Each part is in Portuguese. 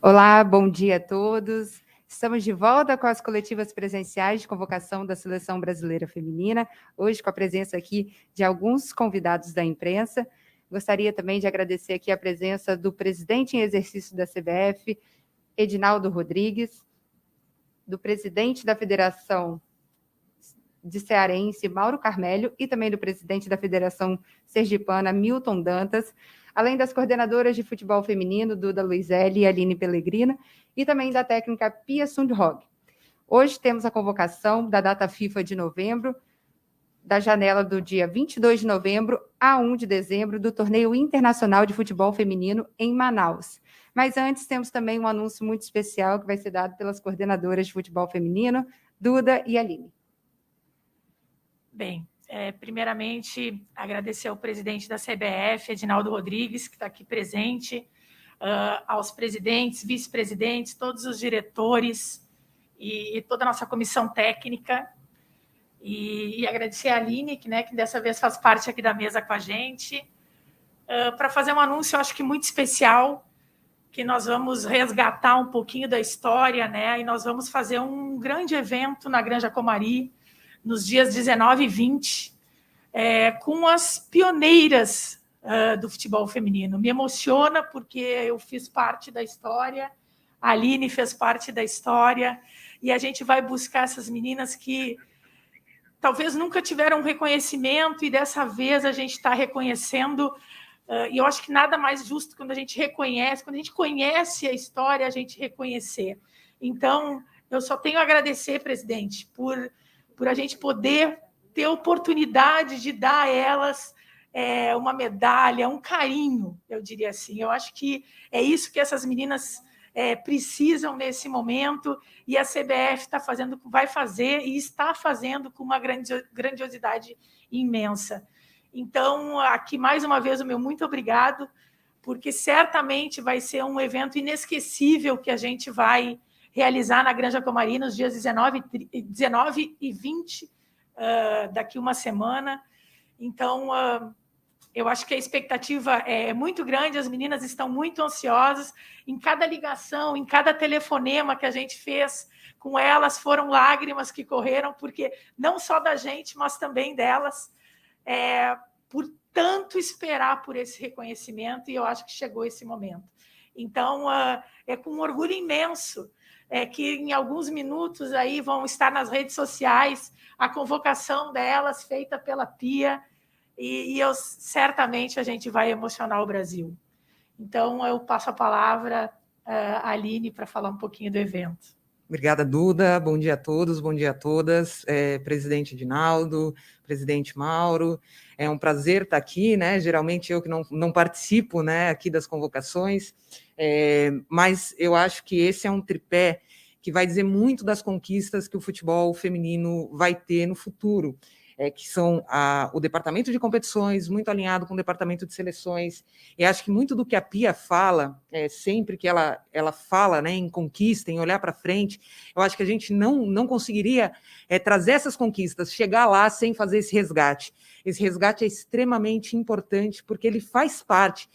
Olá, bom dia a todos. Estamos de volta com as coletivas presenciais de convocação da Seleção Brasileira Feminina, hoje com a presença aqui de alguns convidados da imprensa. Gostaria também de agradecer aqui a presença do presidente em exercício da CBF, Edinaldo Rodrigues, do presidente da Federação de Cearense, Mauro Carmélio, e também do presidente da Federação Sergipana, Milton Dantas, além das coordenadoras de futebol feminino, Duda Luizelli e Aline Pellegrina, e também da técnica Pia Sundhog. Hoje temos a convocação da data FIFA de novembro, da janela do dia 22 de novembro a 1 de dezembro, do Torneio Internacional de Futebol Feminino em Manaus. Mas antes temos também um anúncio muito especial que vai ser dado pelas coordenadoras de futebol feminino, Duda e Aline. Bem, primeiramente, agradecer ao presidente da CBF, Edinaldo Rodrigues, que está aqui presente, aos presidentes, vice-presidentes, todos os diretores e toda a nossa comissão técnica, e agradecer a Aline, que dessa vez faz parte aqui da mesa com a gente, para fazer um anúncio, eu acho que muito especial, que nós vamos resgatar um pouquinho da história, e nós vamos fazer um grande evento na Granja Comari, nos dias 19 e 20, com as pioneiras do futebol feminino. Me emociona porque eu fiz parte da história, a Aline fez parte da história, e a gente vai buscar essas meninas que talvez nunca tiveram reconhecimento, e dessa vez a gente está reconhecendo, e eu acho que nada mais justo quando a gente reconhece, quando a gente conhece a história, a gente reconhecer. Então, eu só tenho a agradecer, presidente, por a gente poder ter oportunidade de dar a elas uma medalha, um carinho, eu diria assim. Eu acho que é isso que essas meninas precisam nesse momento, e a CBF vai fazer e está fazendo com uma grandiosidade imensa. Então, aqui, mais uma vez, o meu muito obrigado, porque certamente vai ser um evento inesquecível que a gente vai realizar na Granja Comari nos dias 19 e 20, daqui uma semana. Então, eu acho que a expectativa é muito grande, as meninas estão muito ansiosas. Em cada ligação, em cada telefonema que a gente fez com elas, foram lágrimas que correram, porque não só da gente, mas também delas, por tanto esperar por esse reconhecimento, e eu acho que chegou esse momento. Então, é com um orgulho imenso que em alguns minutos aí vão estar nas redes sociais a convocação delas, feita pela Pia, e certamente a gente vai emocionar o Brasil. Então, eu passo a palavra à Aline para falar um pouquinho do evento. Obrigada, Duda. Bom dia a todos, bom dia a todas. Presidente Edinaldo, presidente Mauro, é um prazer estar aqui, Geralmente eu que não participo, aqui das convocações, mas eu acho que esse é um tripé que vai dizer muito das conquistas que o futebol feminino vai ter no futuro, que são o departamento de competições, muito alinhado com o departamento de seleções, e acho que muito do que a Pia fala, sempre que ela fala em conquista, em olhar para frente, eu acho que a gente não conseguiria trazer essas conquistas, chegar lá sem fazer esse resgate. Esse resgate é extremamente importante, porque ele faz parte.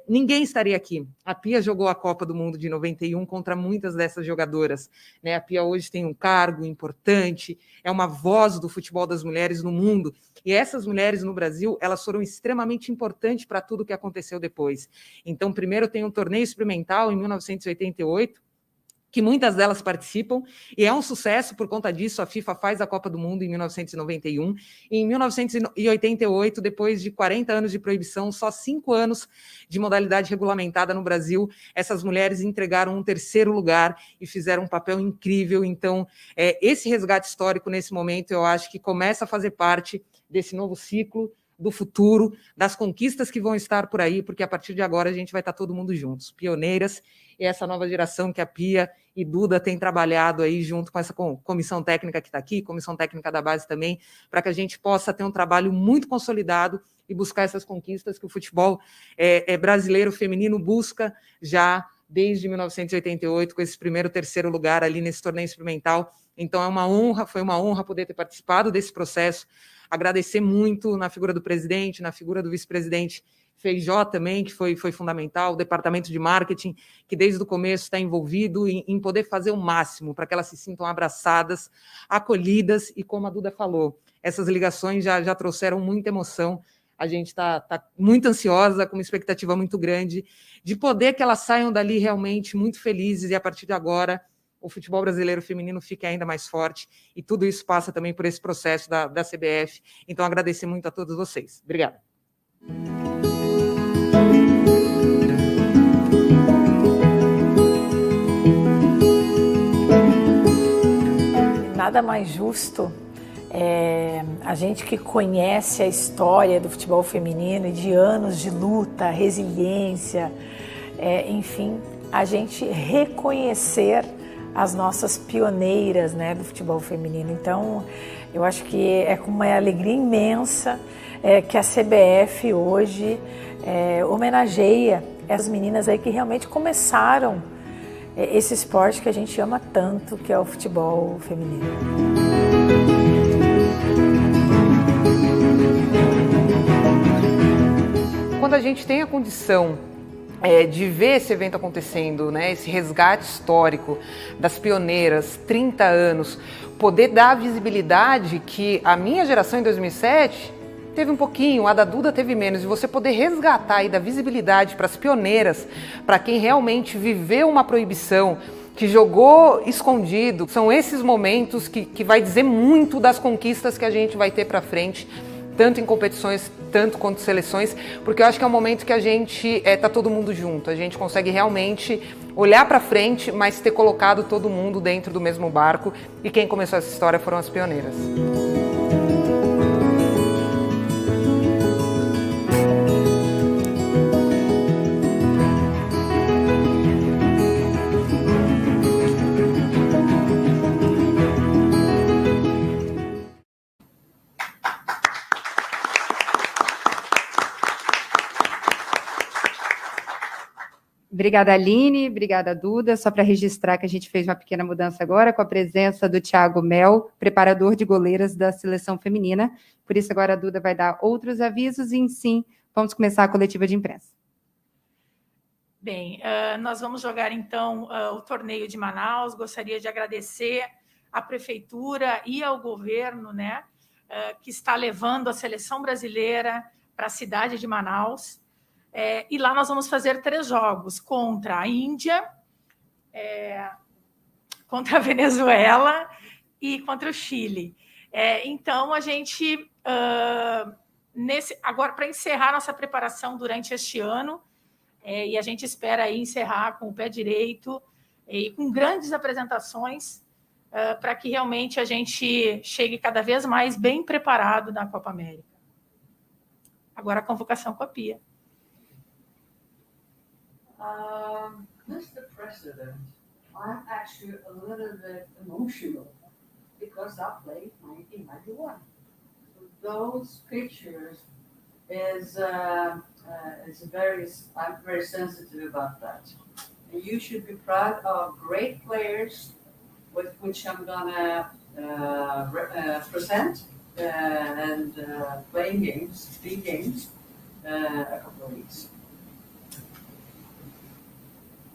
Ninguém estaria aqui. A Pia jogou a Copa do Mundo de 91 contra muitas dessas jogadoras. A Pia hoje tem um cargo importante, é uma voz do futebol das mulheres no mundo. E essas mulheres no Brasil, elas foram extremamente importantes para tudo o que aconteceu depois. Então, primeiro tem um torneio experimental em 1988, que muitas delas participam, e é um sucesso por conta disso. A FIFA faz a Copa do Mundo em 1991, e em 1988, depois de 40 anos de proibição, só 5 anos de modalidade regulamentada no Brasil, essas mulheres entregaram um terceiro lugar e fizeram um papel incrível. Então, esse resgate histórico nesse momento, eu acho que começa a fazer parte desse novo ciclo, do futuro, das conquistas que vão estar por aí, porque a partir de agora a gente vai estar todo mundo juntos, pioneiras, e essa nova geração que a Pia e Duda têm trabalhado aí junto com essa comissão técnica que está aqui, comissão técnica da base também, para que a gente possa ter um trabalho muito consolidado e buscar essas conquistas que o futebol brasileiro feminino busca já desde 1988, com esse terceiro lugar ali nesse torneio experimental. Então foi uma honra poder ter participado desse processo. Agradecer muito na figura do presidente, na figura do vice-presidente Feijó também, que foi fundamental, o departamento de marketing, que desde o começo está envolvido em poder fazer o máximo para que elas se sintam abraçadas, acolhidas, e como a Duda falou, essas ligações já trouxeram muita emoção. A gente está muito ansiosa, com uma expectativa muito grande, de poder que elas saiam dali realmente muito felizes, e a partir de agora o futebol brasileiro feminino fique ainda mais forte, e tudo isso passa também por esse processo da CBF. Então, agradecer muito a todos vocês. Obrigada. Nada mais justo a gente que conhece a história do futebol feminino e de anos de luta, resiliência, enfim, a gente reconhecer as nossas pioneiras, né, do futebol feminino. Então, eu acho que é com uma alegria imensa que a CBF hoje homenageia essas meninas aí que realmente começaram esse esporte que a gente ama tanto, que é o futebol feminino. Quando a gente tem a condição de ver esse evento acontecendo, né, esse resgate histórico das pioneiras, 30 anos, poder dar visibilidade que a minha geração em 2007 teve um pouquinho, a da Duda teve menos, e você poder resgatar e dar visibilidade para as pioneiras, para quem realmente viveu uma proibição, que jogou escondido, são esses momentos que vai dizer muito das conquistas que a gente vai ter para frente, tanto em competições, tanto quanto seleções, porque eu acho que é um momento que a gente tá todo mundo junto, a gente consegue realmente olhar para frente, mas ter colocado todo mundo dentro do mesmo barco, e quem começou essa história foram as pioneiras. Obrigada, Aline. Obrigada, Duda. Só para registrar que a gente fez uma pequena mudança agora, com a presença do Thiago Mel, preparador de goleiras da seleção feminina. Por isso, agora a Duda vai dar outros avisos e, sim, vamos começar a coletiva de imprensa. Bem, nós vamos jogar, então, o torneio de Manaus. Gostaria de agradecer à Prefeitura e ao governo, né, que está levando a seleção brasileira para a cidade de Manaus. E lá nós vamos fazer 3 jogos contra a Índia, contra a Venezuela e contra o Chile. Então, a gente, agora, para encerrar nossa preparação durante este ano, e a gente espera aí encerrar com o pé direito e com grandes apresentações, para que realmente a gente chegue cada vez mais bem preparado na Copa América. Agora a convocação com a Pia. Mr. President, I'm actually a little bit emotional because I played 1991. So those pictures I'm very sensitive about that. And you should be proud of great players with which I'm gonna present and playing games, 3 games, a couple of weeks.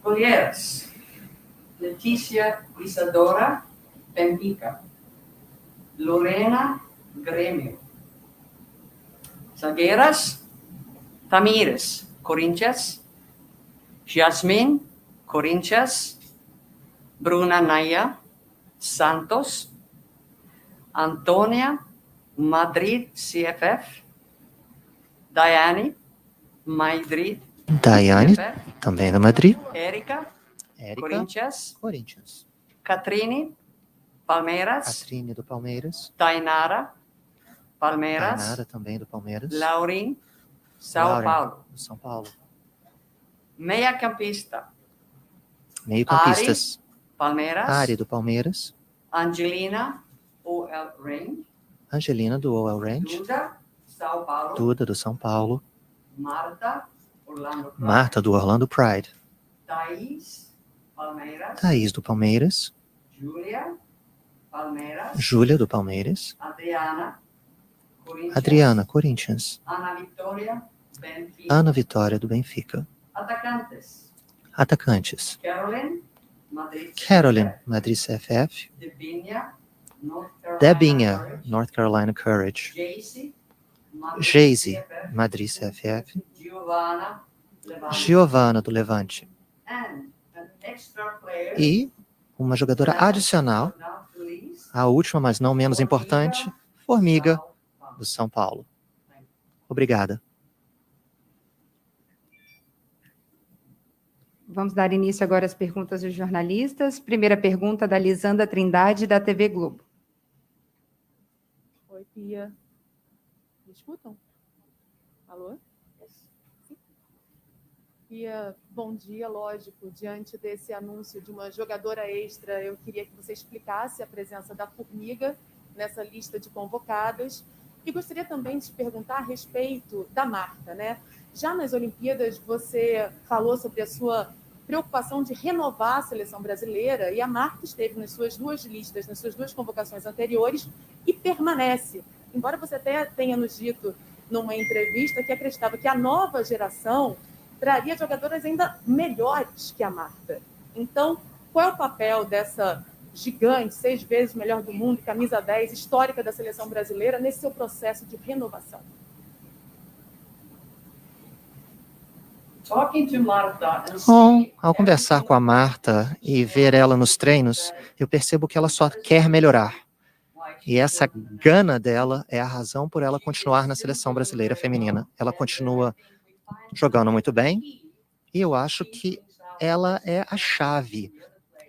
Goleiras: Letícia Isadora, Benfica. Lorena, Grêmio. Zagueiras: Tamires, Corinthians. Jasmine, Corinthians. Bruna Naya, Santos. Antônia, Madrid, CFF. Daiane, Madrid. Daiane, também do Madrid. Érica, Corinthians. Catrine, Palmeiras. Catrine do Palmeiras. Tainara, Palmeiras. Tainara também do Palmeiras. Laurin, São Paulo. Do São Paulo. Meia-campista. Meio-campistas. Palmeiras. Ari do Palmeiras. Angelina, OL Reign. Angelina do OL Range. Duda, São Paulo. Duda do São Paulo. Marta, Orlando Pride. Marta do Orlando Pride. Thaís, Palmeiras. Thaís do Palmeiras. Júlia, Palmeiras. Júlia do Palmeiras. Adriana, Corinthians. Adriana, Corinthians. Ana Vitória, Benfica. Ana Vitória, do Benfica. Atacantes. Atacantes. Caroline, Madrid. Madrid CFF. Debinha, Debinha, North Carolina Courage. Jayce, Madrid CFF. Giovana, do Levante. E uma jogadora adicional, a última, mas não menos importante, Formiga, do São Paulo. Obrigada. Vamos dar início agora às perguntas dos jornalistas. Primeira pergunta da Lisandra Trindade, da TV Globo. Oi, Pia. Me escutam? Alô? Pia, bom dia. Lógico, diante desse anúncio de uma jogadora extra, eu queria que você explicasse a presença da Formiga nessa lista de convocadas. E gostaria também de te perguntar a respeito da Marta, né? Já nas Olimpíadas, você falou sobre a sua preocupação de renovar a seleção brasileira, e a Marta esteve nas suas duas listas, nas suas duas convocações anteriores, e permanece. Embora você até tenha nos dito numa entrevista que acreditava que a nova geração traria jogadoras ainda melhores que a Marta. Então, qual é o papel dessa gigante, 6 vezes melhor do mundo, camisa 10, histórica da seleção brasileira, nesse seu processo de renovação? Bom, ao conversar com a Marta e ver ela nos treinos, eu percebo que ela só quer melhorar. E essa gana dela é a razão por ela continuar na seleção brasileira feminina. Ela continua jogando muito bem e eu acho que ela é a chave.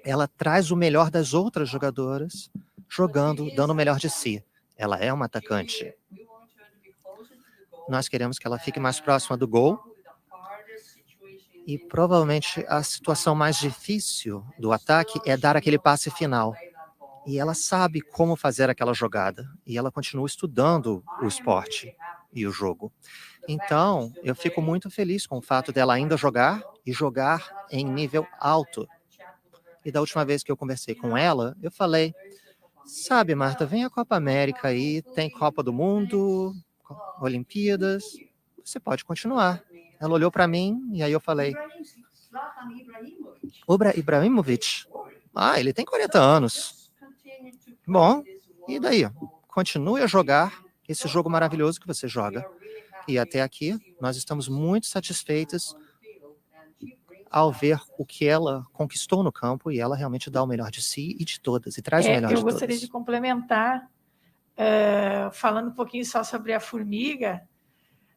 Ela traz o melhor das outras jogadoras jogando, dando o melhor de si. Ela é uma atacante. Nós queremos que ela fique mais próxima do gol. E provavelmente a situação mais difícil do ataque é dar aquele passe final. E ela sabe como fazer aquela jogada. E ela continua estudando o esporte e o jogo. Então, eu fico muito feliz com o fato dela ainda jogar e jogar em nível alto. E da última vez que eu conversei com ela, eu falei, sabe, Marta, vem a Copa América aí, tem Copa do Mundo, Olimpíadas, você pode continuar. Ela olhou para mim e aí eu falei, o Ibrahimovic, ele tem 40 anos. Bom, e daí? Continue a jogar esse jogo maravilhoso que você joga. E até aqui, nós estamos muito satisfeitos ao ver o que ela conquistou no campo e ela realmente dá o melhor de si e de todas, e traz o melhor de todas. Eu gostaria de complementar, falando um pouquinho só sobre a Formiga.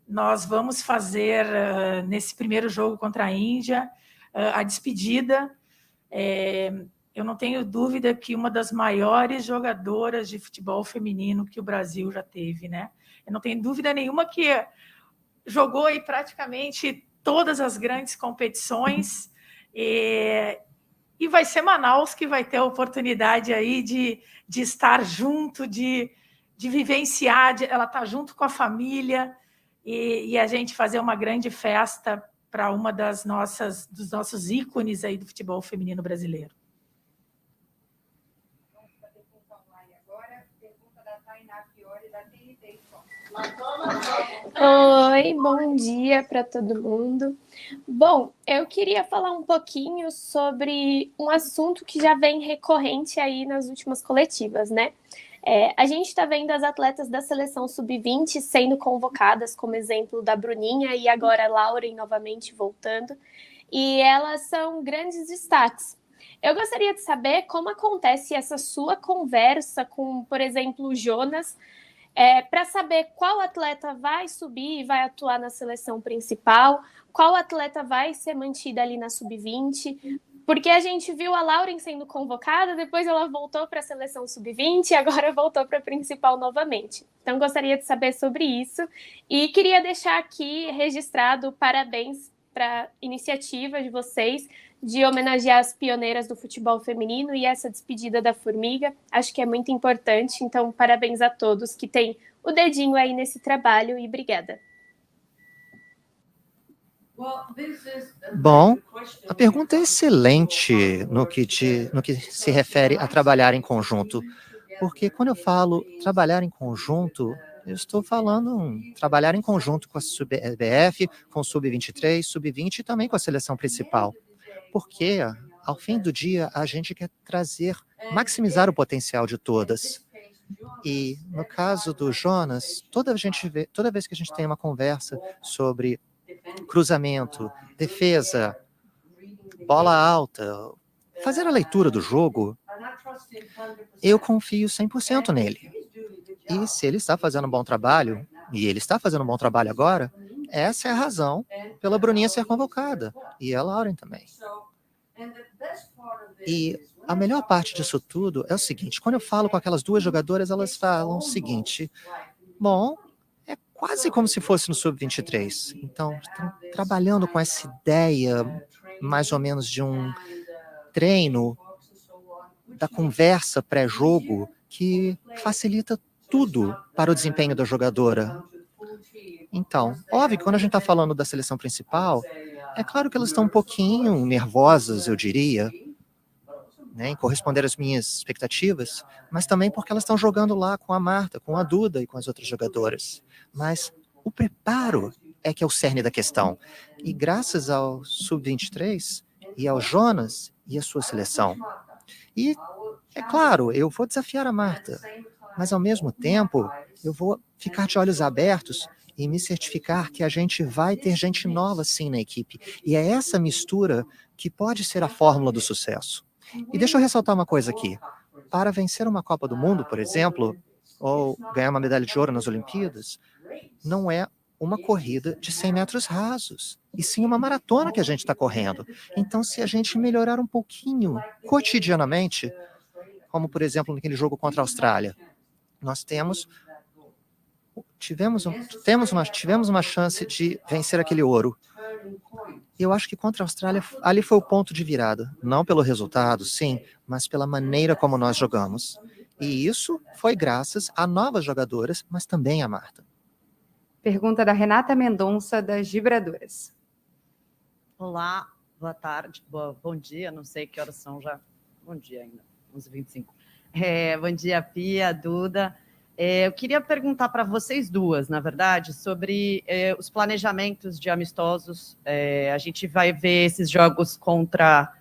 Nós vamos fazer, nesse primeiro jogo contra a Índia, a despedida. Eu não tenho dúvida que uma das maiores jogadoras de futebol feminino que o Brasil já teve, né? Eu não tenho dúvida nenhuma que jogou aí praticamente todas as grandes competições e vai ser Manaus que vai ter a oportunidade aí de estar junto, de vivenciar, ela está junto com a família e a gente fazer uma grande festa para uma dos nossos ícones aí do futebol feminino brasileiro. Oi, bom dia para todo mundo. Bom, eu queria falar um pouquinho sobre um assunto que já vem recorrente aí nas últimas coletivas, né? A gente está vendo as atletas da seleção sub-20 sendo convocadas, como exemplo da Bruninha e agora a Lauren novamente voltando, e elas são grandes destaques. Eu gostaria de saber como acontece essa sua conversa com, por exemplo, o Jonas, para saber qual atleta vai subir e vai atuar na seleção principal, qual atleta vai ser mantida ali na sub-20, porque a gente viu a Lauren sendo convocada, depois ela voltou para a seleção sub-20 e agora voltou para a principal novamente. Então, gostaria de saber sobre isso e queria deixar aqui registrado parabéns para a iniciativa de vocês de homenagear as pioneiras do futebol feminino e essa despedida da Formiga. Acho que é muito importante, então parabéns a todos que têm o dedinho aí nesse trabalho e obrigada. Bom, a pergunta é excelente no que se refere a trabalhar em conjunto, porque quando eu falo trabalhar em conjunto, Eu estou falando trabalhar em conjunto com a CBF, com o Sub-23, Sub-20 e também com a seleção principal. Porque, ao fim do dia, a gente quer maximizar o potencial de todas. E, no caso do Jonas, toda vez que a gente tem uma conversa sobre cruzamento, defesa, bola alta, fazer a leitura do jogo, eu confio 100% nele. E se ele está fazendo um bom trabalho, e ele está fazendo um bom trabalho agora, essa é a razão pela Bruninha ser convocada. E a Lauren também. E a melhor parte disso tudo é o seguinte, quando eu falo com aquelas duas jogadoras, elas falam o seguinte, bom, é quase como se fosse no Sub-23. Então, estão trabalhando com essa ideia, mais ou menos, de um treino da conversa pré-jogo que facilita tudo para o desempenho da jogadora. Então, óbvio que quando a gente está falando da seleção principal, é claro que elas estão um pouquinho nervosas, eu diria, né, em corresponder às minhas expectativas, mas também porque elas estão jogando lá com a Marta, com a Duda e com as outras jogadoras. Mas o preparo é que é o cerne da questão. E graças ao Sub-23 e ao Jonas e a sua seleção. E, é claro, eu vou desafiar a Marta, mas ao mesmo tempo eu vou ficar de olhos abertos e me certificar que a gente vai ter gente nova sim na equipe. E é essa mistura que pode ser a fórmula do sucesso. E deixa eu ressaltar uma coisa aqui. Para vencer uma Copa do Mundo, por exemplo, ou ganhar uma medalha de ouro nas Olimpíadas, não é uma corrida de 100 metros rasos, e sim uma maratona que a gente está correndo. Então, se a gente melhorar um pouquinho cotidianamente, como, por exemplo, naquele jogo contra a Austrália, nós tivemos uma chance de vencer aquele ouro. Eu acho que contra a Austrália, ali foi o ponto de virada. Não pelo resultado, sim, mas pela maneira como nós jogamos. E isso foi graças a novas jogadoras, mas também a Marta. Pergunta da Renata Mendonça, das Vibradoras. Olá, boa tarde, bom dia, não sei que horas são já. Bom dia ainda, 11h25. Bom dia, Pia, Duda. Eu queria perguntar para vocês duas, na verdade, sobre os planejamentos de amistosos. A gente vai ver esses jogos contra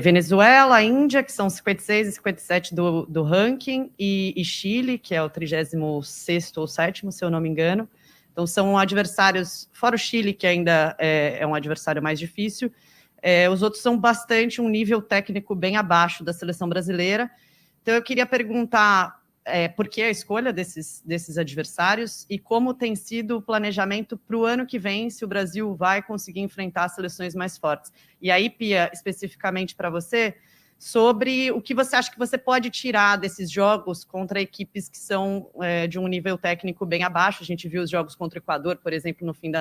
Venezuela, Índia, que são 56 e 57 do ranking, e Chile, que é o 36º ou 7º, se eu não me engano. Então, são adversários, fora o Chile, que ainda é um adversário mais difícil, os outros são bastante um nível técnico bem abaixo da seleção brasileira. Então, eu queria perguntar por que a escolha desses adversários e como tem sido o planejamento para o ano que vem, se o Brasil vai conseguir enfrentar seleções mais fortes. E aí, Pia, especificamente para você, sobre o que você acha que você pode tirar desses jogos contra equipes que são de um nível técnico bem abaixo. A gente viu os jogos contra o Equador, por exemplo, no fim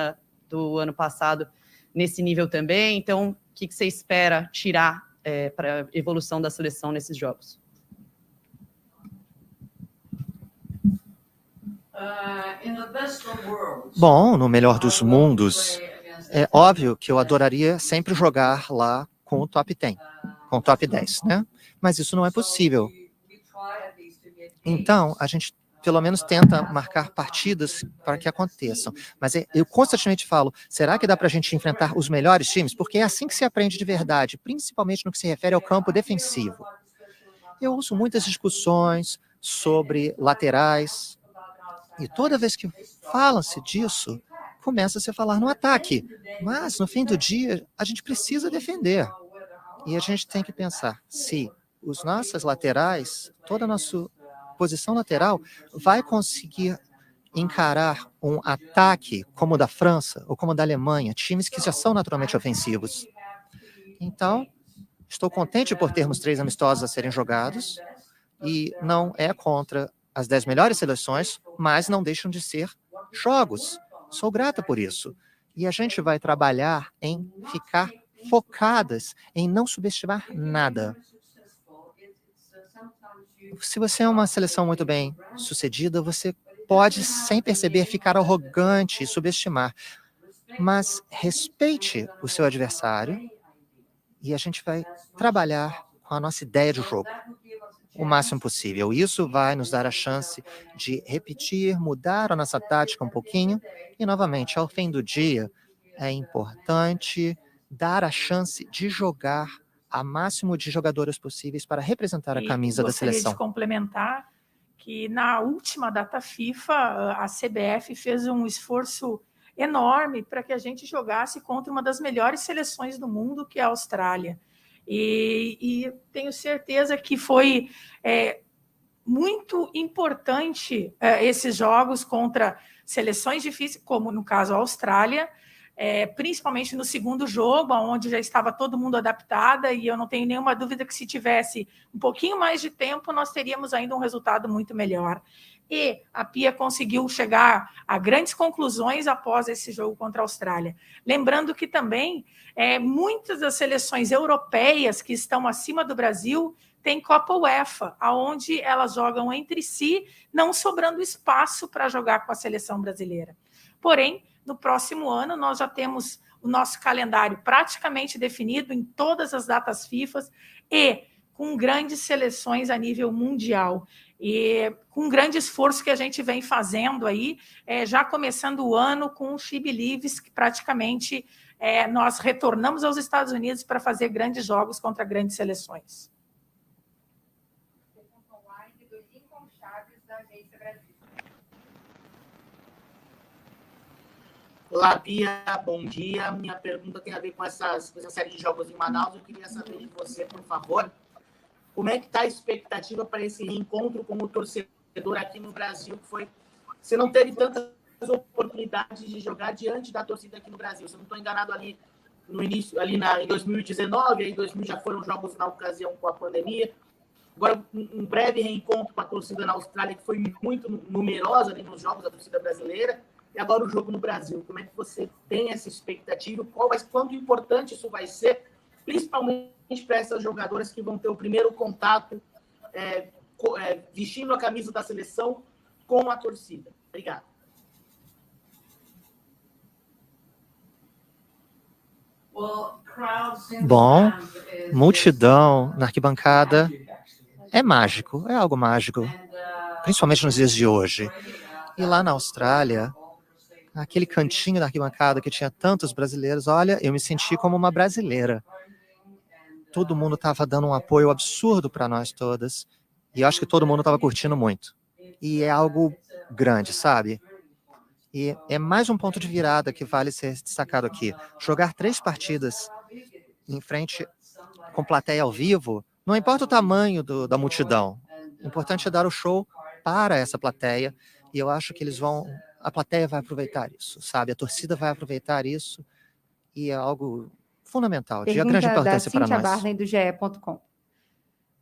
do ano passado, nesse nível também. Então, o que você espera tirar para a evolução da seleção nesses jogos? Bom, no melhor dos mundos, é óbvio que eu adoraria sempre jogar lá com o top 10, com o top 10, né? Mas isso não é possível. Então, a gente pelo menos tenta marcar partidas para que aconteçam. Mas eu constantemente falo, será que dá para a gente enfrentar os melhores times? Porque é assim que se aprende de verdade, principalmente no que se refere ao campo defensivo. Eu ouço muitas discussões sobre laterais, e toda vez que fala-se disso, começa-se a falar no ataque. Mas, no fim do dia, a gente precisa defender. E a gente tem que pensar, se os nossos laterais, toda a nossa posição lateral, vai conseguir encarar um ataque como o da França ou como o da Alemanha, times que já são naturalmente ofensivos. Então, estou contente por termos 3 amistosos a serem jogados, e não é contra as 10 melhores seleções, mas não deixam de ser jogos. Sou grata por isso. E a gente vai trabalhar em ficar focadas, em não subestimar nada. Se você é uma seleção muito bem sucedida, você pode, sem perceber, ficar arrogante e subestimar. Mas respeite o seu adversário e a gente vai trabalhar com a nossa ideia de jogo. o máximo possível. Isso vai nos dar a chance de repetir, mudar a nossa tática um pouquinho e, novamente, ao fim do dia, é importante dar a chance de jogar a máximo de jogadores possíveis para representar a camisa da seleção. Gostaria de complementar que na última data FIFA, a CBF fez um esforço enorme para que a gente jogasse contra uma das melhores seleções do mundo, que é a Austrália. E tenho certeza que foi muito importante esses jogos contra seleções difíceis, como no caso a Austrália, principalmente no segundo jogo, onde já estava todo mundo adaptada, e eu não tenho nenhuma dúvida que se tivesse um pouquinho mais de tempo, nós teríamos ainda um resultado muito melhor. E a Pia conseguiu chegar a grandes conclusões após esse jogo contra a Austrália. Lembrando que também muitas das seleções europeias que estão acima do Brasil têm Copa UEFA, onde elas jogam entre si, não sobrando espaço para jogar com a seleção brasileira. Porém, no próximo ano, nós já temos o nosso calendário praticamente definido em todas as datas FIFA e com grandes seleções a nível mundial. E com um grande esforço que a gente vem fazendo aí, já começando o ano com o She Believes, que praticamente nós retornamos aos Estados Unidos para fazer grandes jogos contra grandes seleções. Olá, Pia, bom dia. Minha pergunta tem a ver com essa série de jogos em Manaus. Eu queria saber de você, por favor, como é que está a expectativa para esse reencontro com o torcedor aqui no Brasil? Você não teve tantas oportunidades de jogar diante da torcida aqui no Brasil. Se eu não estou enganado, ali no início, em 2019, aí 2000 já foram jogos na ocasião com a pandemia. Agora, um breve reencontro com a torcida na Austrália, que foi muito numerosa ali nos jogos da torcida brasileira. E agora o jogo no Brasil. Como é que você tem essa expectativa? Quanto importante isso vai ser, principalmente para essas jogadoras que vão ter o primeiro contato vestindo a camisa da seleção com a torcida? Obrigado. Bom, multidão na arquibancada é mágico, é algo mágico, principalmente nos dias de hoje. E lá na Austrália, aquele cantinho da arquibancada que tinha tantos brasileiros, olha, eu me senti como uma brasileira. Todo mundo estava dando um apoio absurdo para nós todas, e eu acho que todo mundo estava curtindo muito. E é algo grande, sabe? E é mais um ponto de virada que vale ser destacado aqui. Jogar 3 partidas em frente com plateia ao vivo, não importa o tamanho da multidão, o importante é dar o show para essa plateia, e eu acho que a plateia vai aproveitar isso, sabe? A torcida vai aproveitar isso, e é algo fundamental, de grande importância para nós. Cíntia Barley, do GE.com.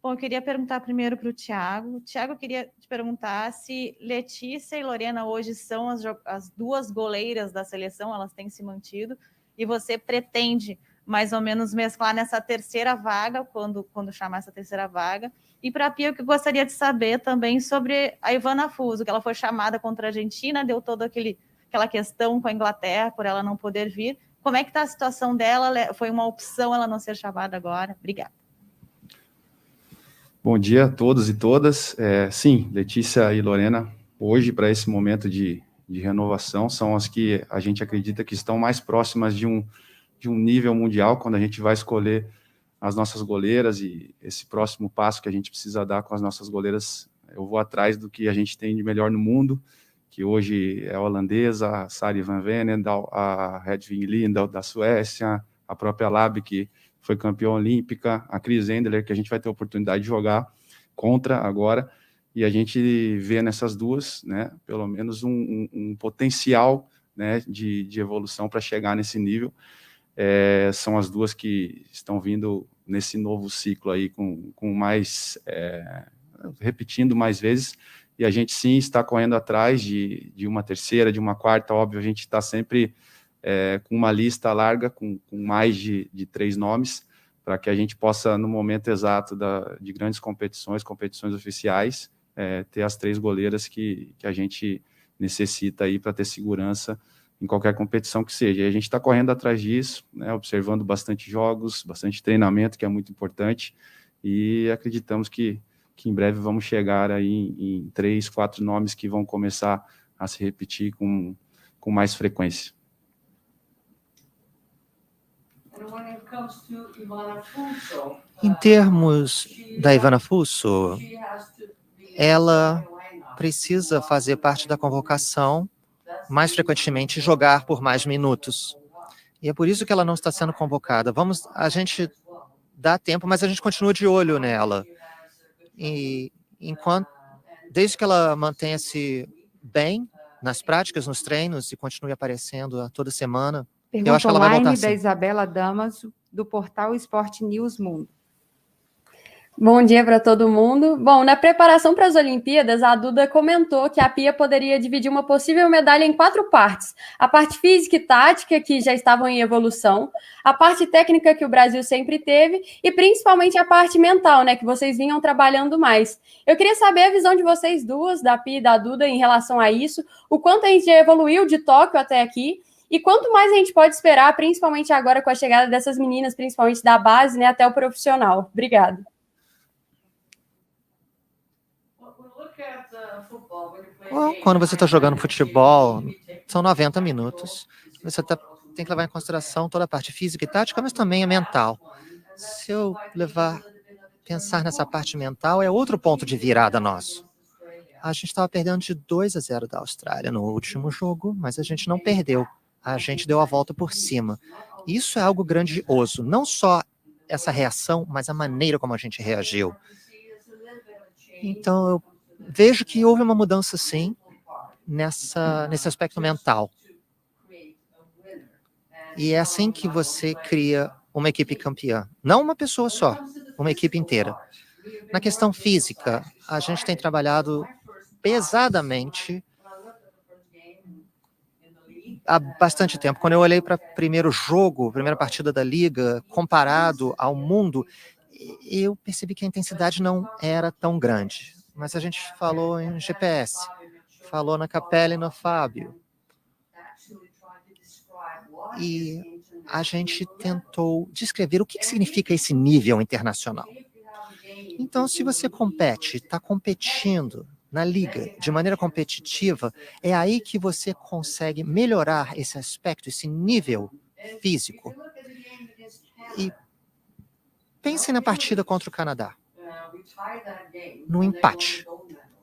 Bom, eu queria perguntar primeiro para o Thiago. Thiago, eu queria te perguntar se Letícia e Lorena hoje são as 2 goleiras da seleção, elas têm se mantido, e você pretende mais ou menos mesclar nessa terceira vaga, quando chamar essa terceira vaga. E para a Pia, eu gostaria de saber também sobre a Ivana Fuso, que ela foi chamada contra a Argentina, deu toda aquela questão com a Inglaterra, por ela não poder vir. Como é que está a situação dela? Foi uma opção ela não ser chamada agora? Obrigada. Bom dia a todos e todas. Sim, Letícia e Lorena, hoje, para esse momento de renovação, são as que a gente acredita que estão mais próximas de um nível mundial, quando a gente vai escolher as nossas goleiras, e esse próximo passo que a gente precisa dar com as nossas goleiras, eu vou atrás do que a gente tem de melhor no mundo, que hoje é a holandesa, a Sari Van Venen, a Hedvig Lindahl da Suécia, a própria Lab, que foi campeã olímpica, a Cris Endler, que a gente vai ter a oportunidade de jogar contra agora, e a gente vê nessas duas, né, pelo menos um potencial, né, de evolução para chegar nesse nível. São as duas que estão vindo nesse novo ciclo aí com mais, repetindo mais vezes, e a gente sim está correndo atrás de uma terceira, de uma quarta. Óbvio, a gente está sempre com uma lista larga, com mais de 3 nomes, para que a gente possa, no momento exato de grandes competições oficiais, ter as 3 goleiras que a gente necessita aí para ter segurança em qualquer competição que seja. E a gente está correndo atrás disso, né, observando bastante jogos, bastante treinamento, que é muito importante, e acreditamos que que em breve vamos chegar aí em 3, 4 nomes que vão começar a se repetir com mais frequência. Em termos da Ivana Fuso, ela precisa fazer parte da convocação mais frequentemente, jogar por mais minutos. E é por isso que ela não está sendo convocada. A gente dá tempo, mas a gente continua de olho nela. E desde que ela mantenha-se bem nas práticas, nos treinos e continue aparecendo toda semana, pergunta eu acho que ela vai voltar online sim. da Isabela Damaso, do portal Esporte News Mundo. Bom dia para todo mundo. Bom, na preparação para as Olimpíadas, a Duda comentou que a Pia poderia dividir uma possível medalha em 4 partes. A parte física e tática, que já estavam em evolução, a parte técnica, que o Brasil sempre teve, e principalmente a parte mental, né, que vocês vinham trabalhando mais. Eu queria saber a visão de vocês duas, da Pia e da Duda, em relação a isso, o quanto a gente já evoluiu de Tóquio até aqui, e quanto mais a gente pode esperar, principalmente agora com a chegada dessas meninas, principalmente da base, né, até o profissional. Obrigada. Quando você está jogando futebol, são 90 minutos. Você tem que levar em consideração toda a parte física e tática, mas também a mental. Se eu pensar nessa parte mental, é outro ponto de virada nosso. A gente estava perdendo de 2-0 da Austrália no último jogo, mas a gente não perdeu. A gente deu a volta por cima. Isso é algo grandioso. Não só essa reação, mas a maneira como a gente reagiu. Então, eu vejo que houve uma mudança, sim, nesse aspecto mental. E é assim que você cria uma equipe campeã. Não uma pessoa só, uma equipe inteira. Na questão física, a gente tem trabalhado pesadamente há bastante tempo. Quando eu olhei para o primeiro jogo, primeira partida da Liga, comparado ao mundo, eu percebi que a intensidade não era tão grande. Mas a gente falou em GPS, falou na Capella e no Fábio. E a gente tentou descrever o que significa esse nível internacional. Então, se você compete, está competindo na liga de maneira competitiva, é aí que você consegue melhorar esse aspecto, esse nível físico. E pense na partida contra o Canadá. No empate.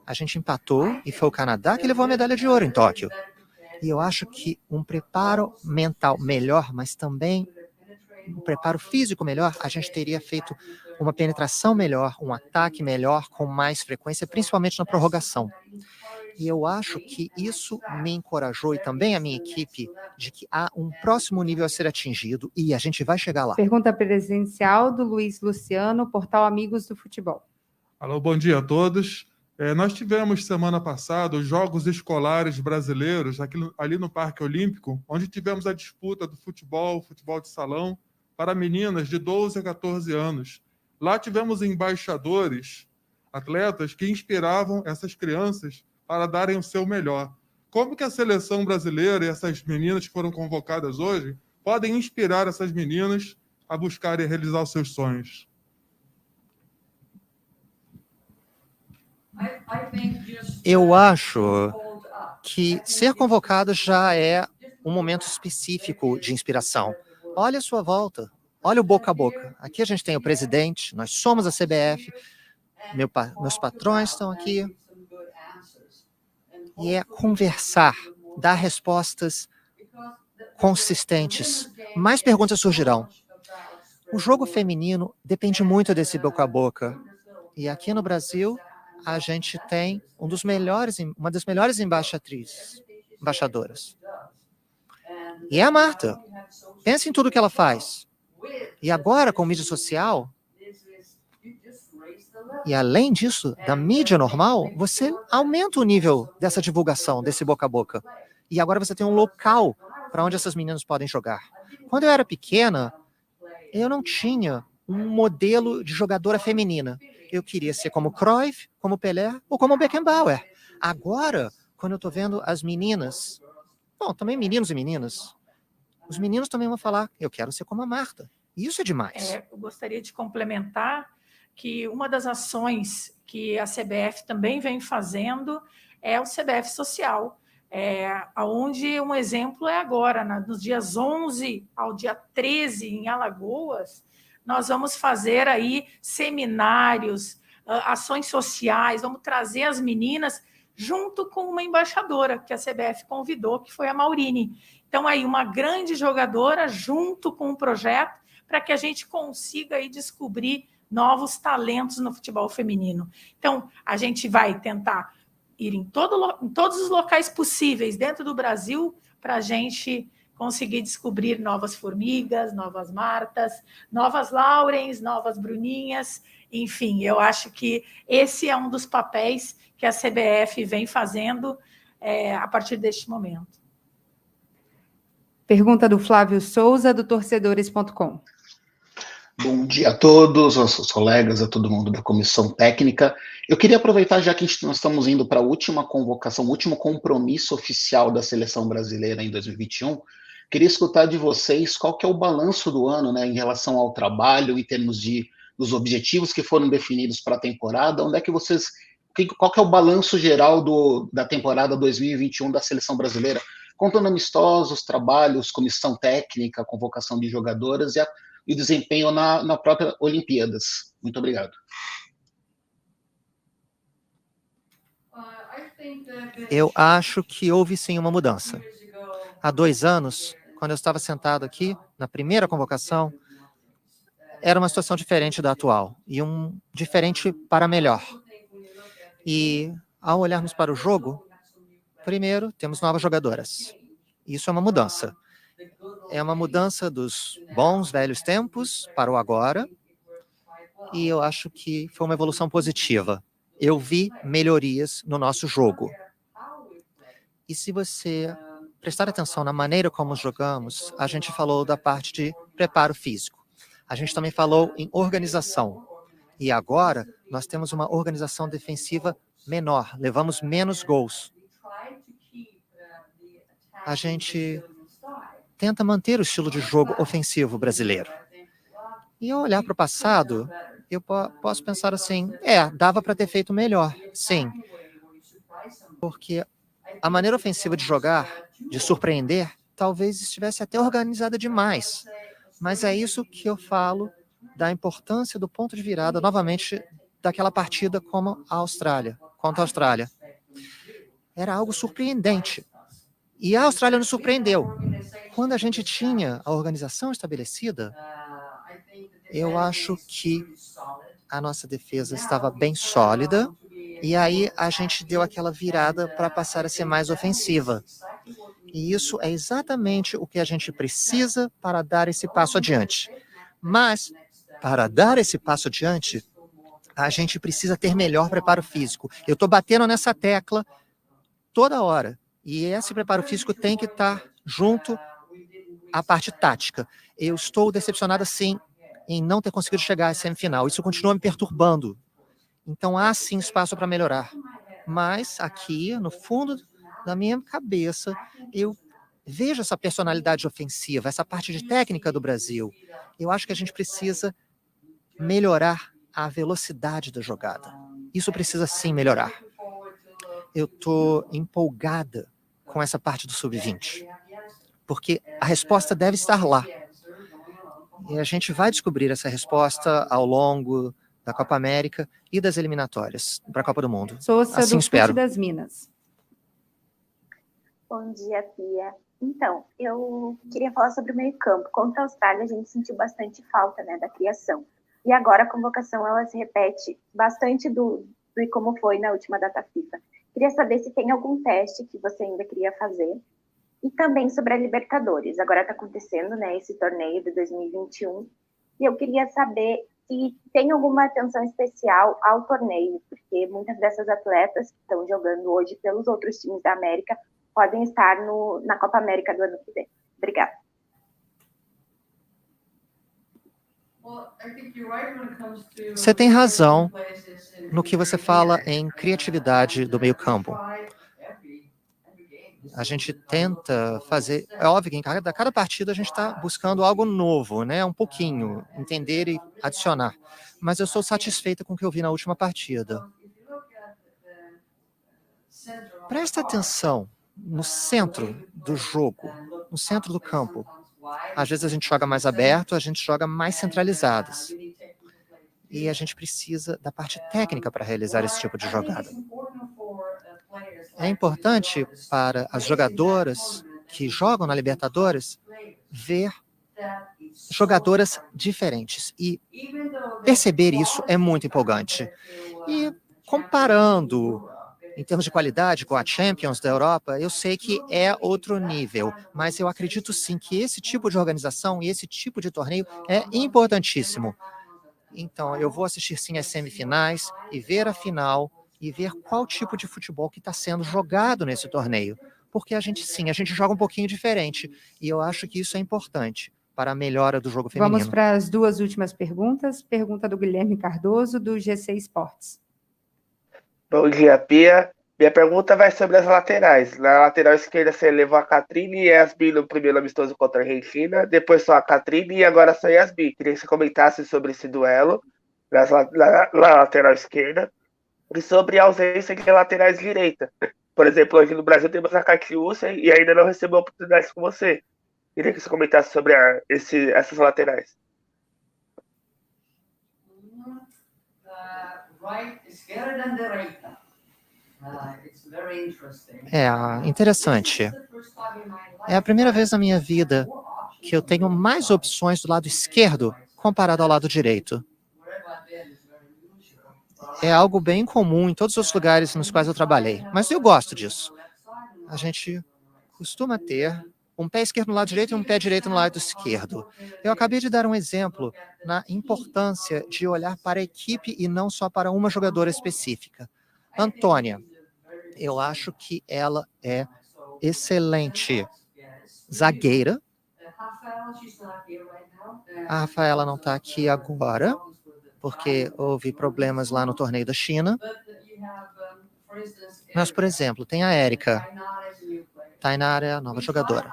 A gente empatou e foi o Canadá que levou a medalha de ouro em Tóquio. E eu acho que um preparo mental melhor, mas também um preparo físico melhor, a gente teria feito uma penetração melhor, um ataque melhor, com mais frequência, principalmente na prorrogação. E eu acho que isso me encorajou, e também a minha equipe, de que há um próximo nível a ser atingido e a gente vai chegar lá. Pergunta presencial do Luiz Luciano, portal Amigos do Futebol. Alô, bom dia a todos. Nós tivemos semana passada os Jogos Escolares Brasileiros ali no Parque Olímpico, onde tivemos a disputa do futebol de salão, para meninas de 12 a 14 anos. Lá tivemos embaixadores, atletas, que inspiravam essas crianças para darem o seu melhor. Como que a seleção brasileira e essas meninas que foram convocadas hoje podem inspirar essas meninas a buscarem realizar os seus sonhos? Eu acho que ser convocado já é um momento específico de inspiração. Olha a sua volta, olha o boca a boca. Aqui a gente tem o presidente, nós somos a CBF, meus patrões estão aqui. E é conversar, dar respostas consistentes. Mais perguntas surgirão. O jogo feminino depende muito desse boca a boca. E aqui no Brasil, a gente tem uma das melhores embaixadoras. E é a Marta. Pensa em tudo que ela faz. E agora, com mídia social, e além disso, da mídia normal, você aumenta o nível dessa divulgação, desse boca a boca. E agora você tem um local para onde essas meninas podem jogar. Quando eu era pequena, eu não tinha um modelo de jogadora feminina. Eu queria ser como Cruyff, como Pelé ou como Beckenbauer. Agora, quando eu estou vendo as meninas, bom, também meninos e meninas, os meninos também vão falar, eu quero ser como a Marta. Isso é demais. Eu gostaria de complementar que uma das ações que a CBF também vem fazendo é o CBF Social, onde um exemplo é agora, nos dias 11 ao dia 13, em Alagoas, nós vamos fazer aí seminários, ações sociais, vamos trazer as meninas junto com uma embaixadora que a CBF convidou, que foi a Maurine. Então, aí, uma grande jogadora junto com um projeto para que a gente consiga aí descobrir novos talentos no futebol feminino. Então, a gente vai tentar ir em todos os locais possíveis dentro do Brasil para a gente conseguir descobrir novas Formigas, novas Martas, novas Laurens, novas Bruninhas. Enfim, eu acho que esse é um dos papéis que a CBF vem fazendo a partir deste momento. Pergunta do Flávio Souza, do torcedores.com. Bom dia a todos, aos colegas, a todo mundo da comissão técnica. Eu queria aproveitar, já que nós estamos indo para a última convocação, o último compromisso oficial da seleção brasileira em 2021, queria escutar de vocês qual que é o balanço do ano, né, em relação ao trabalho, em termos dos objetivos que foram definidos para a temporada, onde é que vocês... Qual que é o balanço geral da temporada 2021 da seleção brasileira, contando amistosos, trabalhos, comissão técnica, convocação de jogadoras e o desempenho na própria Olimpíadas. Muito obrigado. Eu acho que houve sim uma mudança. Há 2 anos, quando eu estava sentado aqui, na primeira convocação, era uma situação diferente da atual, e diferente para melhor. E, ao olharmos para o jogo, primeiro, temos novas jogadoras. Isso é uma mudança. É uma mudança dos bons, velhos tempos para o agora, e eu acho que foi uma evolução positiva. Eu vi melhorias no nosso jogo. E se você prestar atenção na maneira como jogamos, a gente falou da parte de preparo físico. A gente também falou em organização. E agora, nós temos uma organização defensiva menor, levamos menos gols. A gente tenta manter o estilo de jogo ofensivo brasileiro. E ao olhar para o passado, eu posso pensar assim, dava para ter feito melhor, sim. Porque a maneira ofensiva de jogar, de surpreender, talvez estivesse até organizada demais. Mas é isso que eu falo da importância do ponto de virada, novamente, daquela partida contra a Austrália. Era algo surpreendente. E a Austrália nos surpreendeu. Quando a gente tinha a organização estabelecida, eu acho que a nossa defesa estava bem sólida, e aí a gente deu aquela virada para passar a ser mais ofensiva. E isso é exatamente o que a gente precisa para dar esse passo adiante. Mas, para dar esse passo adiante, a gente precisa ter melhor preparo físico. Eu estou batendo nessa tecla toda hora. E esse preparo físico tem que estar junto à parte tática. Eu estou decepcionada, sim, em não ter conseguido chegar à semifinal. Isso continua me perturbando. Então, há, sim, espaço para melhorar. Mas, aqui, no fundo da minha cabeça, eu vejo essa personalidade ofensiva, essa parte de técnica do Brasil. Eu acho que a gente precisa melhorar a velocidade da jogada. Isso precisa, sim, melhorar. Eu estou empolgada com essa parte do Sub-20, porque a resposta deve estar lá. E a gente vai descobrir essa resposta ao longo da Copa América e das eliminatórias para a Copa do Mundo. Souza, assim do espero. Fute das Minas. Bom dia, Pia. Então, eu queria falar sobre o meio-campo. Contra a Austrália, a gente sentiu bastante falta, né, da criação. E agora a convocação, ela se repete bastante do como foi na última data FIFA. Queria saber se tem algum teste que você ainda queria fazer. E também sobre a Libertadores. Agora está acontecendo, né, esse torneio de 2021. E eu queria saber se tem alguma atenção especial ao torneio, porque muitas dessas atletas que estão jogando hoje pelos outros times da América podem estar na Copa América do ano que vem. Obrigada. Você tem razão no que você fala em criatividade do meio-campo. A gente tenta fazer... É óbvio que em cada partida a gente está buscando algo novo, né? Um pouquinho, entender e adicionar. Mas eu sou satisfeita com o que eu vi na última partida. Presta atenção no centro do jogo, no centro do campo. Às vezes a gente joga mais aberto, a gente joga mais centralizados. E a gente precisa da parte técnica para realizar esse tipo de jogada. É importante para as jogadoras que jogam na Libertadores ver jogadoras diferentes. E perceber isso é muito empolgante. E comparando em termos de qualidade com a Champions da Europa, eu sei que é outro nível, mas eu acredito sim que esse tipo de organização e esse tipo de torneio é importantíssimo. Então, eu vou assistir sim às semifinais e ver a final e ver qual tipo de futebol que está sendo jogado nesse torneio. Porque a gente joga um pouquinho diferente. E eu acho que isso é importante para a melhora do jogo feminino. Vamos para as duas últimas perguntas. Pergunta do Guilherme Cardoso, do GC Esportes. Bom dia, Pia. Minha pergunta vai sobre as laterais. Na lateral esquerda você levou a Catrine e Yasmin no primeiro amistoso contra a Argentina, depois só a Catrine e agora só a Yasmin. Queria que você comentasse sobre esse duelo na lateral esquerda e sobre a ausência de laterais direita. Por exemplo, hoje no Brasil temos a Catiúcia e ainda não recebeu oportunidades com você. Queria que você comentasse sobre essas laterais. Interessante. É a primeira vez na minha vida que eu tenho mais opções do lado esquerdo comparado ao lado direito. É algo bem comum em todos os lugares nos quais eu trabalhei, mas eu gosto disso. A gente costuma ter um pé esquerdo no lado direito e um pé direito no lado esquerdo. Eu acabei de dar um exemplo na importância de olhar para a equipe e não só para uma jogadora específica. Antônia, eu acho que ela é excelente zagueira. A Rafaela não está aqui agora, porque houve problemas lá no torneio da China. Mas, por exemplo, tem a Érica. Tainara é a nova jogadora.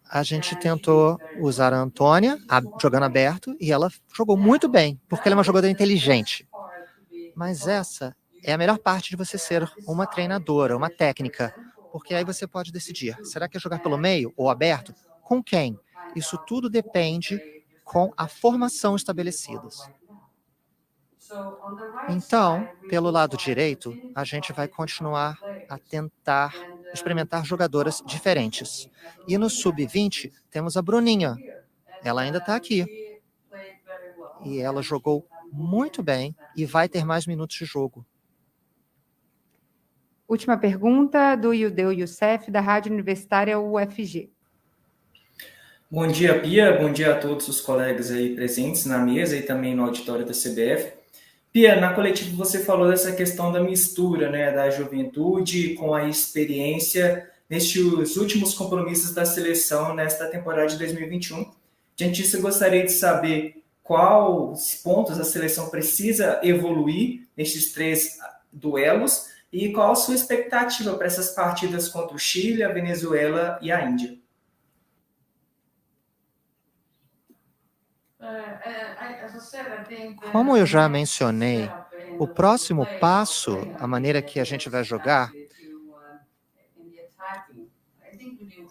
A gente tentou usar a Antônia, jogando aberto, e ela jogou muito bem, porque ela é uma jogadora inteligente. Mas essa é a melhor parte de você ser uma treinadora, uma técnica, porque aí você pode decidir, será que é jogar pelo meio ou aberto? Com quem? Isso tudo depende com a formação estabelecida. Então, pelo lado direito, a gente vai continuar a tentar experimentar jogadoras diferentes. E no sub-20, temos a Bruninha. Ela ainda está aqui. E ela jogou muito bem e vai ter mais minutos de jogo. Última pergunta do Yudeu Youssef, da Rádio Universitária UFG. Bom dia, Pia. Bom dia a todos os colegas aí presentes na mesa e também no auditório da CBF. Pia, na coletiva você falou dessa questão da mistura, né, da juventude com a experiência nestes últimos compromissos da seleção nesta temporada de 2021. Diante disso, eu gostaria de saber quais pontos a seleção precisa evoluir nestes 3 duelos e qual a sua expectativa para essas partidas contra o Chile, a Venezuela e a Índia. Como eu já mencionei, o próximo passo, a maneira que a gente vai jogar,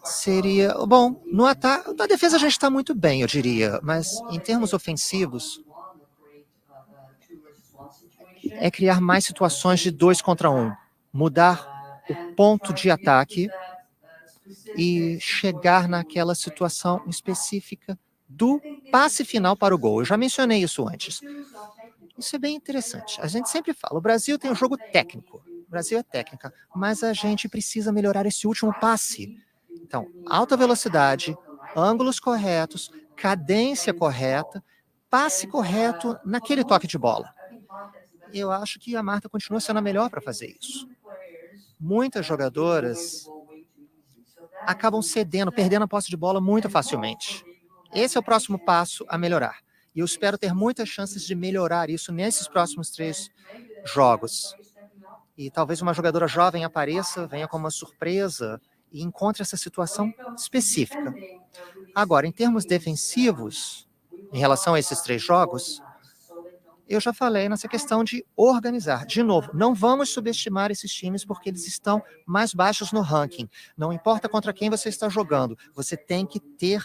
seria... Bom, no ataque, na defesa a gente está muito bem, eu diria, mas em termos ofensivos, é criar mais situações de 2 contra 1, mudar o ponto de ataque e chegar naquela situação específica do passe final para o gol. Eu já mencionei isso antes. Isso é bem interessante. A gente sempre fala, o Brasil tem um jogo técnico, o Brasil é técnica, mas a gente precisa melhorar esse último passe. Então, alta velocidade, ângulos corretos, cadência correta, passe correto naquele toque de bola. Eu acho que a Marta continua sendo a melhor para fazer isso. Muitas jogadoras acabam cedendo, perdendo a posse de bola muito facilmente. Esse é o próximo passo a melhorar. E eu espero ter muitas chances de melhorar isso nesses próximos 3 jogos. e talvez uma jogadora jovem apareça, venha como uma surpresa e encontre essa situação específica. Agora, em termos defensivos, em relação a esses 3 jogos, eu já falei nessa questão de organizar. De novo, não vamos subestimar esses times porque eles estão mais baixos no ranking. Não importa contra quem você está jogando, você tem que ter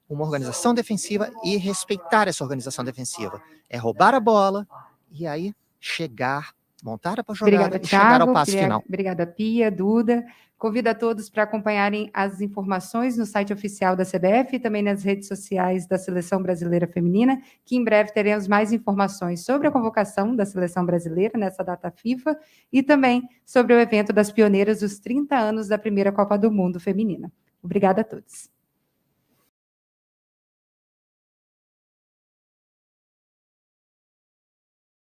uma organização defensiva e respeitar essa organização defensiva. É roubar a bola e aí chegar, montar a jogada. Obrigada, e chegar ao Thiago. passe final. Obrigada, Pia, Duda. Convido a todos para acompanharem as informações no site oficial da CBF e também nas redes sociais da Seleção Brasileira Feminina, que em breve teremos mais informações sobre a convocação da Seleção Brasileira nessa data FIFA e também sobre o evento das pioneiras dos 30 anos da primeira Copa do Mundo Feminina. Obrigada a todos.